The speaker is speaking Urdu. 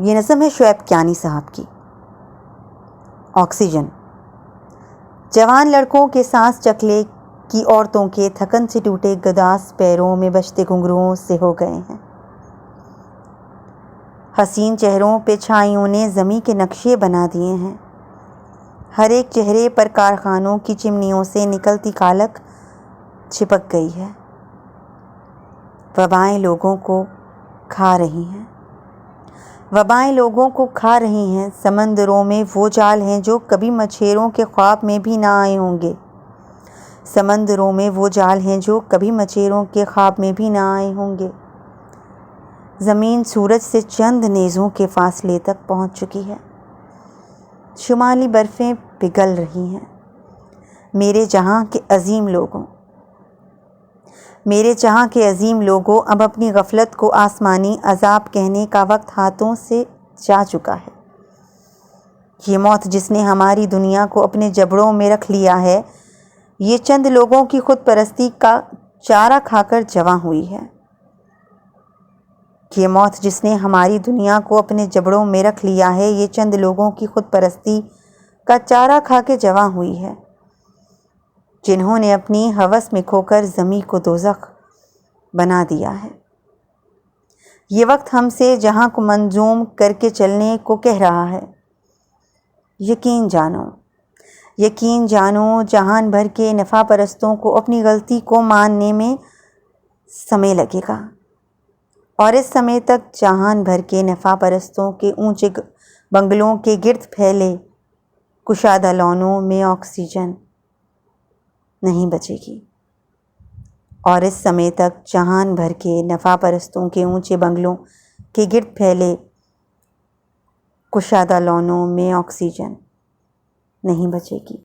یہ نظم ہے شعیب کیانی صاحب کی۔ آکسیجن۔ جوان لڑکوں کے سانس چکلے کی عورتوں کے تھکن سے ٹوٹے گداس پیروں میں بجتے گھنگروؤں سے ہو گئے ہیں۔ حسین چہروں پہ چھائیوں نے زمیں کے نقشے بنا دیے ہیں۔ ہر ایک چہرے پر کارخانوں کی چمنیوں سے نکلتی کالک چپک گئی ہے۔ وبائیں لوگوں کو کھا رہی ہیں، وبائیں لوگوں کو کھا رہی ہیں۔ سمندروں میں وہ جال ہیں جو کبھی مچھیروں کے خواب میں بھی نہ آئے ہوں گے۔ سمندروں میں وہ جال ہیں جو کبھی مچھیروں کے خواب میں بھی نہ آئے ہوں گے۔ زمین سورج سے چند نیزوں کے فاصلے تک پہنچ چکی ہے۔ شمالی برفیں پگھل رہی ہیں۔ میرے جہاں کے عظیم لوگوں، میرے جہاں کے عظیم لوگوں، اب اپنی غفلت کو آسمانی عذاب کہنے کا وقت ہاتھوں سے جا چکا ہے۔ یہ موت جس نے ہماری دنیا کو اپنے جبڑوں میں رکھ لیا ہے، یہ چند لوگوں کی خود پرستی کا چارہ کھا کر جواں ہوئی ہے۔ یہ موت جس نے ہماری دنیا کو اپنے جبڑوں میں رکھ لیا ہے، یہ چند لوگوں کی خود پرستی کا چارہ کھا کے جواں ہوئی ہے، جنہوں نے اپنی ہوس میں کھو کر زمیں کو دوزخ بنا دیا ہے۔ یہ وقت ہم سے جہاں کو منظوم کر کے چلنے کو کہہ رہا ہے۔ یقین جانو، یقین جانو، جہان بھر کے نفع پرستوں کو اپنی غلطی کو ماننے میں سمے لگے گا، اور اس سمے تک جہان بھر کے نفع پرستوں کے اونچے بنگلوں کے گرد پھیلے کشادہ لانوں میں آکسیجن نہیں بچے گی، اور اس سمے تک جہان بھر کے نفع پرستوں کے اونچے بنگلوں کے گرد پھیلے کشادہ لانوں میں آکسیجن نہیں بچے گی۔